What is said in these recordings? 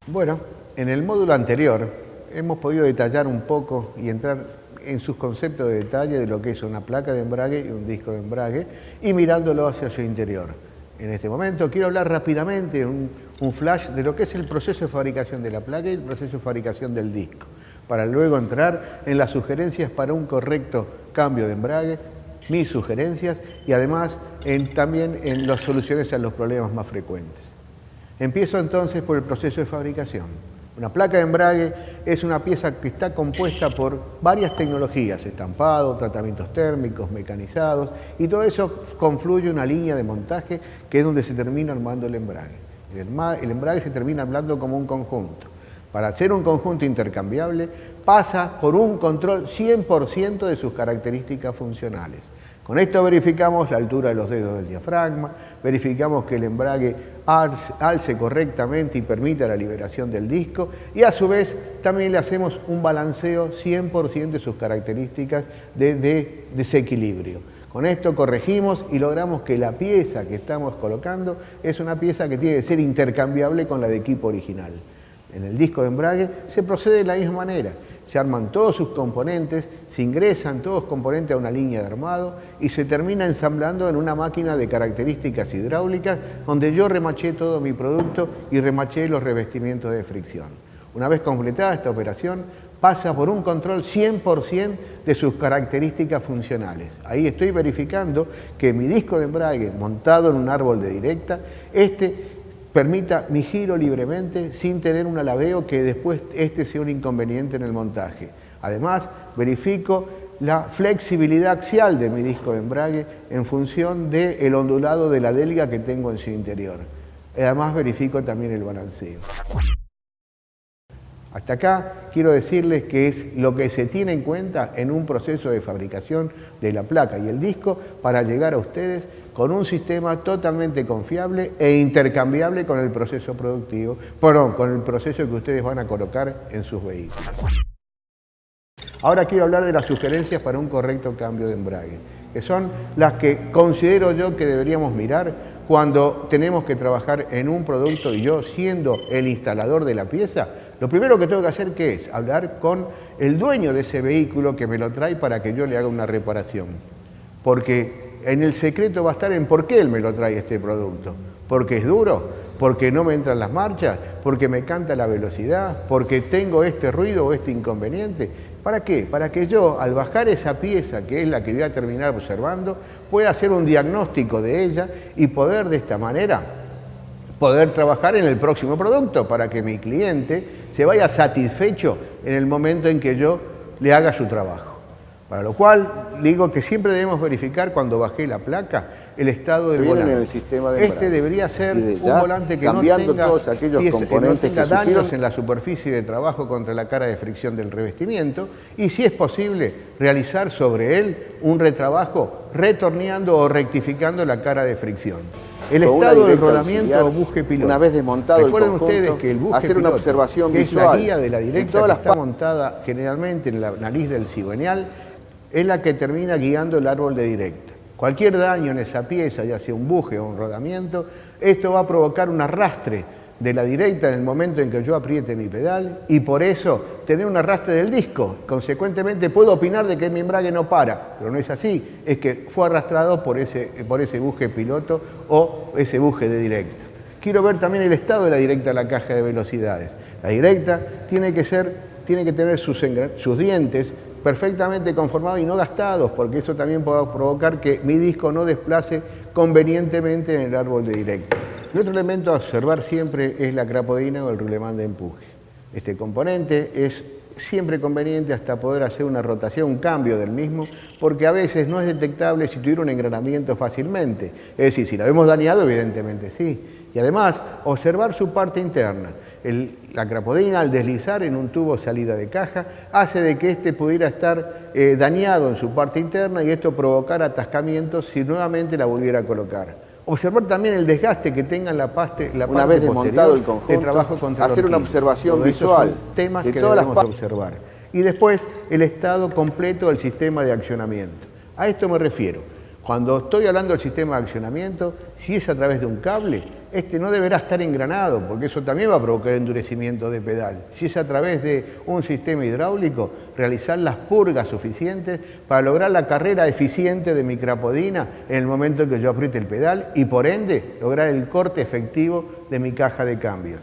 Bueno, en el módulo anterior hemos podido detallar un poco y entrar en sus conceptos de detalle de lo que es una placa de embrague y un disco de embrague y mirándolo hacia su interior. En este momento quiero hablar rápidamente, un flash de lo que es el proceso de fabricación de la placa y el proceso de fabricación del disco, para luego entrar en las sugerencias para un correcto cambio de embrague, mis sugerencias y además también en las soluciones a los problemas más frecuentes. Empiezo entonces por el proceso de fabricación. Una placa de embrague es una pieza que está compuesta por varias tecnologías, estampado, tratamientos térmicos, mecanizados, y todo eso confluye en una línea de montaje que es donde se termina armando el embrague. El embrague se termina armando como un conjunto. Para hacer un conjunto intercambiable pasa por un control 100% de sus características funcionales. Con esto verificamos la altura de los dedos del diafragma, verificamos que el embrague alce correctamente y permita la liberación del disco y a su vez también le hacemos un balanceo 100% de sus características de desequilibrio. Con esto corregimos y logramos que la pieza que estamos colocando es una pieza que tiene que ser intercambiable con la de equipo original. En el disco de embrague se procede de la misma manera. Se arman todos sus componentes, se ingresan todos los componentes a una línea de armado y se termina ensamblando en una máquina de características hidráulicas donde yo remaché todo mi producto y remaché los revestimientos de fricción. Una vez completada esta operación, pasa por un control 100% de sus características funcionales. Ahí estoy verificando que mi disco de embrague montado en un árbol de directa, permita mi giro libremente sin tener un alabeo que después sea un inconveniente en el montaje. Además, verifico la flexibilidad axial de mi disco de embrague en función del ondulado de la delga que tengo en su interior. Además, verifico también el balanceo. Hasta acá quiero decirles que es lo que se tiene en cuenta en un proceso de fabricación de la placa y el disco para llegar a ustedes con un sistema totalmente confiable e intercambiable con el proceso productivo, con el proceso que ustedes van a colocar en sus vehículos. Ahora quiero hablar de las sugerencias para un correcto cambio de embrague, que son las que considero yo que deberíamos mirar cuando tenemos que trabajar en un producto y yo siendo el instalador de la pieza. Lo primero que tengo que hacer, ¿qué es? Hablar con el dueño de ese vehículo que me lo trae para que yo le haga una reparación. Porque en el secreto va a estar en por qué él me lo trae este producto. Porque es duro, porque no me entran las marchas, porque me canta la velocidad, porque tengo este ruido o este inconveniente. ¿Para qué? Para que yo, al bajar esa pieza, que es la que voy a terminar observando, pueda hacer un diagnóstico de ella y poder de esta manera poder trabajar en el próximo producto para que mi cliente se vaya satisfecho en el momento en que yo le haga su trabajo. Para lo cual digo que siempre debemos verificar cuando bajé la placa el estado del volante. En el sistema de embrague. Debería ser un volante que no tenga, todos aquellos componentes que daños en la superficie de trabajo contra la cara de fricción del revestimiento y si es posible realizar sobre él un retrabajo retorneando o rectificando la cara de fricción. El estado del rodamiento o buje piloto. Una vez desmontado el conjunto, ustedes que el buje hacer una piloto, observación que visual. Es la guía de la directa que está montada generalmente en la nariz del cigüeñal, es la que termina guiando el árbol de directa. Cualquier daño en esa pieza, ya sea un buje o un rodamiento, esto va a provocar un arrastre de la directa en el momento en que yo apriete mi pedal y por eso tener un arrastre del disco. Consecuentemente puedo opinar de que mi embrague no para, pero no es así, es que fue arrastrado por ese buje piloto o ese buje de directa. Quiero ver también el estado de la directa de la caja de velocidades. La directa tiene que tener sus dientes perfectamente conformados y no gastados, porque eso también puede provocar que mi disco no desplace convenientemente en el árbol de directa. El otro elemento a observar siempre es la crapodina o el rulemán de empuje. Este componente es siempre conveniente hasta poder hacer una rotación, un cambio del mismo, porque a veces no es detectable si tuviera un engranamiento fácilmente. Es decir, si lo hemos dañado, evidentemente sí. Y además, observar su parte interna. La crapodina, al deslizar en un tubo salida de caja, hace de que pudiera estar dañado en su parte interna y esto provocara atascamientos si nuevamente la volviera a colocar. Observar también el desgaste que tenga en la parte una vez desmontado el conjunto, de trabajo contra hacer una observación visual temas que debemos observar. Y después el estado completo del sistema de accionamiento. A esto me refiero. Cuando estoy hablando del sistema de accionamiento, si es a través de un cable, este no deberá estar engranado, porque eso también va a provocar endurecimiento de pedal. Si es a través de un sistema hidráulico, realizar las purgas suficientes para lograr la carrera eficiente de mi crapodina en el momento en que yo apriete el pedal y por ende lograr el corte efectivo de mi caja de cambios.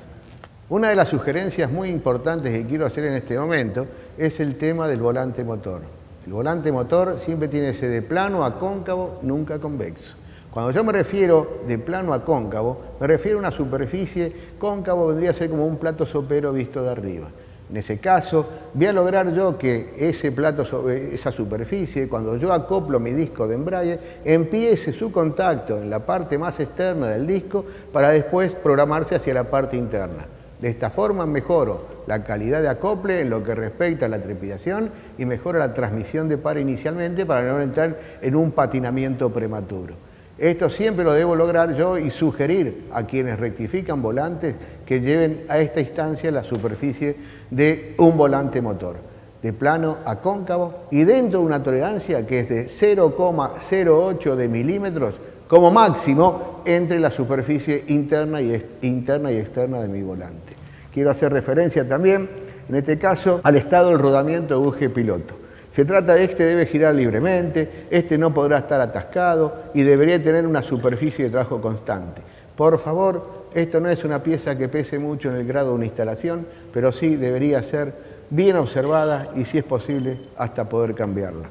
Una de las sugerencias muy importantes que quiero hacer en este momento es el tema del volante motor. El volante motor siempre tiene que ser de plano a cóncavo, nunca convexo. Cuando yo me refiero de plano a cóncavo, me refiero a una superficie cóncavo, vendría a ser como un plato sopero visto de arriba. En ese caso, voy a lograr yo que esa superficie, cuando yo acoplo mi disco de embrague, empiece su contacto en la parte más externa del disco para después programarse hacia la parte interna. De esta forma mejoro la calidad de acople en lo que respecta a la trepidación y mejoro la transmisión de par inicialmente para no entrar en un patinamiento prematuro. Esto siempre lo debo lograr yo y sugerir a quienes rectifican volantes que lleven a esta instancia la superficie de un volante motor, de plano a cóncavo y dentro de una tolerancia que es de 0,08 de milímetros como máximo entre la superficie interna y externa de mi volante. Quiero hacer referencia también, en este caso, al estado del rodamiento de buje piloto. Se trata de este debe girar libremente, este no podrá estar atascado y debería tener una superficie de trabajo constante. Por favor, esto no es una pieza que pese mucho en el grado de una instalación, pero sí debería ser bien observada y, si es posible, hasta poder cambiarla.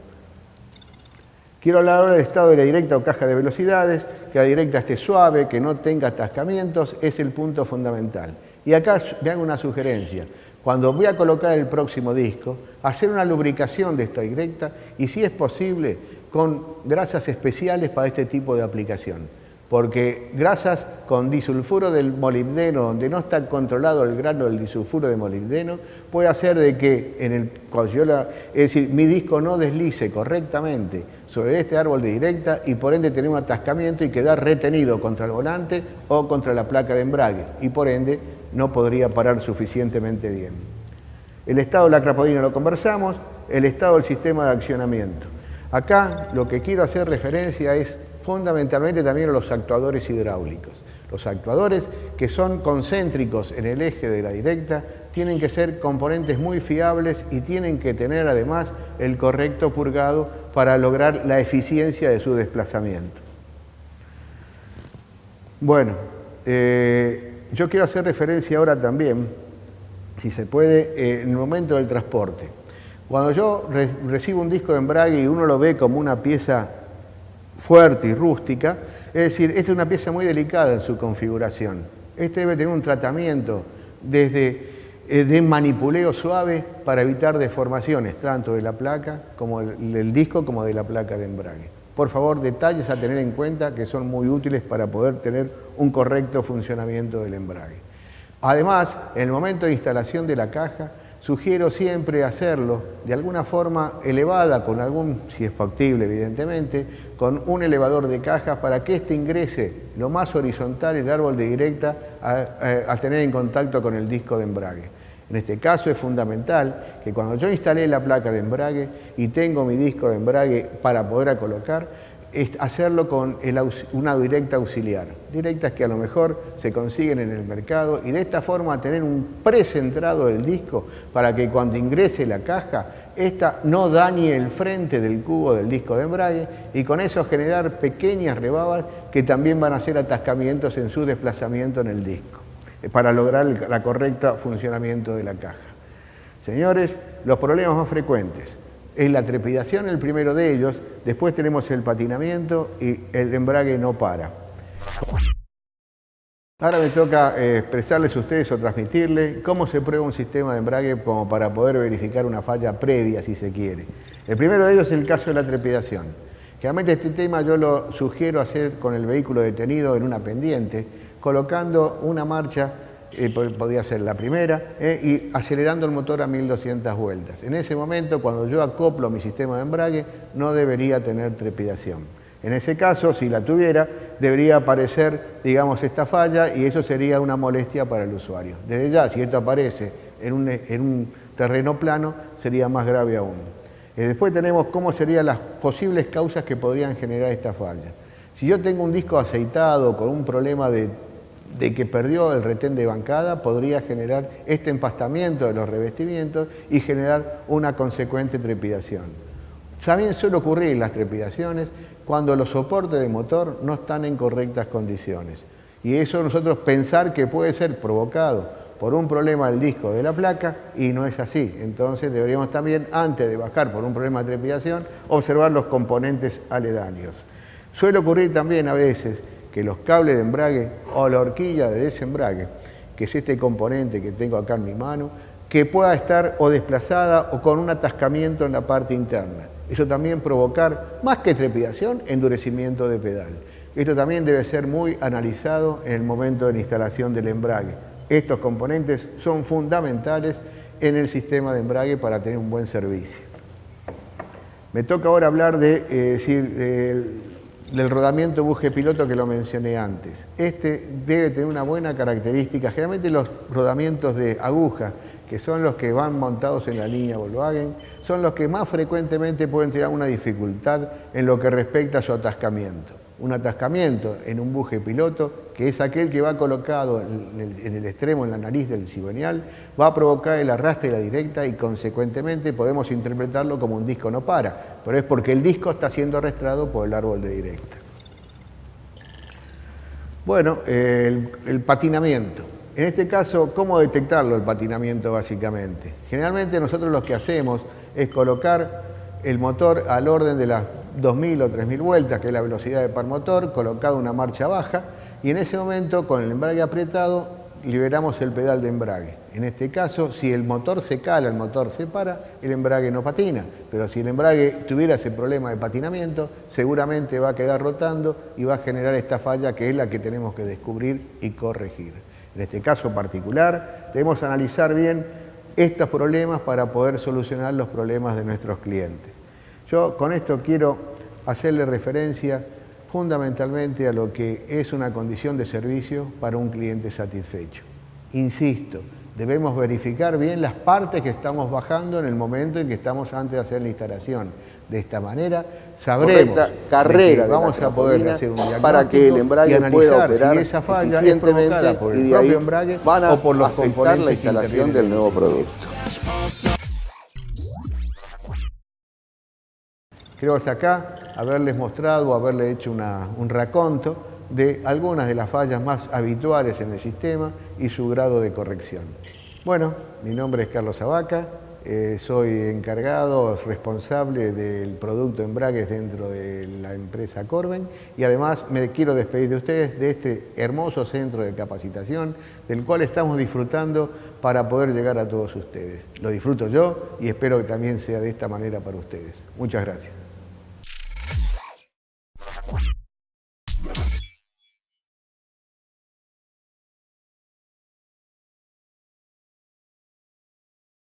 Quiero hablar ahora del estado de la directa o caja de velocidades, que la directa esté suave, que no tenga atascamientos, es el punto fundamental. Y acá me hago una sugerencia. Cuando voy a colocar el próximo disco, hacer una lubricación de esta directa y, si es posible, con grasas especiales para este tipo de aplicación. Porque grasas con disulfuro del molibdeno, donde no está controlado el grano del disulfuro de molibdeno, puede hacer de que mi disco no deslice correctamente sobre este árbol de directa y por ende tener un atascamiento y quedar retenido contra el volante o contra la placa de embrague y por ende no podría parar suficientemente bien. El estado de la crapodina lo conversamos, el estado del sistema de accionamiento. Acá lo que quiero hacer referencia es fundamentalmente también a los actuadores hidráulicos. Los actuadores que son concéntricos en el eje de la directa tienen que ser componentes muy fiables y tienen que tener además el correcto purgado para lograr la eficiencia de su desplazamiento. Bueno, yo quiero hacer referencia ahora también, si se puede, en el momento del transporte. Cuando yo recibo un disco de embrague y uno lo ve como una pieza fuerte y rústica, es decir, esta es una pieza muy delicada en su configuración. Este debe tener un tratamiento de manipuleo suave para evitar deformaciones, tanto de la placa como del disco como de la placa de embrague. Por favor, detalles a tener en cuenta que son muy útiles para poder tener un correcto funcionamiento del embrague. Además, en el momento de instalación de la caja, sugiero siempre hacerlo de alguna forma elevada, si es factible evidentemente, con un elevador de cajas para que éste ingrese lo más horizontal el árbol de directa a tener en contacto con el disco de embrague. En este caso es fundamental que cuando yo instalé la placa de embrague y tengo mi disco de embrague para poder colocar, hacerlo con una directa auxiliar. Directas que a lo mejor se consiguen en el mercado y de esta forma tener un precentrado del disco para que cuando ingrese la caja, esta no dañe el frente del cubo del disco de embrague y con eso generar pequeñas rebabas que también van a hacer atascamientos en su desplazamiento en el disco, para lograr el correcto funcionamiento de la caja. Señores, los problemas más frecuentes es la trepidación, el primero de ellos, después tenemos el patinamiento y el embrague no para. Ahora me toca expresarles a ustedes o transmitirles cómo se prueba un sistema de embrague como para poder verificar una falla previa, si se quiere. El primero de ellos es el caso de la trepidación. Generalmente este tema yo lo sugiero hacer con el vehículo detenido en una pendiente, colocando una marcha, podría ser la primera, y acelerando el motor a 1200 vueltas. En ese momento, cuando yo acoplo mi sistema de embrague, no debería tener trepidación. En ese caso, si la tuviera, debería aparecer, digamos, esta falla y eso sería una molestia para el usuario. Desde ya, si esto aparece en un terreno plano, sería más grave aún. Después tenemos cómo serían las posibles causas que podrían generar esta falla. Si yo tengo un disco aceitado con un problema de que perdió el retén de bancada, podría generar este empastamiento de los revestimientos y generar una consecuente trepidación. También suele ocurrir las trepidaciones cuando los soportes de motor no están en correctas condiciones. Y eso nosotros pensar que puede ser provocado por un problema del disco de la placa, y no es así. Entonces deberíamos también, antes de bajar por un problema de trepidación, observar los componentes aledaños. Suele ocurrir también a veces que los cables de embrague o la horquilla de desembrague, que es este componente que tengo acá en mi mano, que pueda estar o desplazada o con un atascamiento en la parte interna. Eso también provocar, más que trepidación, endurecimiento de pedal. Esto también debe ser muy analizado en el momento de la instalación del embrague. Estos componentes son fundamentales en el sistema de embrague para tener un buen servicio. Me toca ahora hablar del rodamiento buje piloto que lo mencioné antes. Este debe tener una buena característica. Generalmente los rodamientos de aguja, que son los que van montados en la línea Volkswagen, son los que más frecuentemente pueden tener una dificultad en lo que respecta a su atascamiento. Un atascamiento en un buje piloto, que es aquel que va colocado en el extremo, en la nariz del cigüeñal, va a provocar el arrastre de la directa y consecuentemente podemos interpretarlo como un disco no para, pero es porque el disco está siendo arrastrado por el árbol de directa. Bueno, el patinamiento. En este caso, ¿cómo detectarlo el patinamiento básicamente? Generalmente nosotros lo que hacemos es colocar el motor al orden de las 2.000 o 3.000 vueltas, que es la velocidad de par motor, colocado una marcha baja, y en ese momento, con el embrague apretado, liberamos el pedal de embrague. En este caso, si el motor se cala, el motor se para, el embrague no patina. Pero si el embrague tuviera ese problema de patinamiento, seguramente va a quedar rotando y va a generar esta falla que es la que tenemos que descubrir y corregir. En este caso particular, debemos analizar bien estos problemas para poder solucionar los problemas de nuestros clientes. Yo con esto quiero hacerle referencia fundamentalmente a lo que es una condición de servicio para un cliente satisfecho. Insisto, debemos verificar bien las partes que estamos bajando en el momento en que estamos antes de hacer la instalación. De esta manera sabremos carrera que vamos a poder hacer un diagnóstico para que el embrague pueda operar si esa falla es provocada por el propio embrague o por los componentes la instalación del nuevo producto. Creo hasta acá haberles mostrado o haberle hecho un raconto de algunas de las fallas más habituales en el sistema y su grado de corrección. Bueno, mi nombre es Carlos Abaca, soy encargado, responsable del producto embragues dentro de la empresa Corben y además me quiero despedir de ustedes de este hermoso centro de capacitación del cual estamos disfrutando para poder llegar a todos ustedes. Lo disfruto yo y espero que también sea de esta manera para ustedes. Muchas gracias.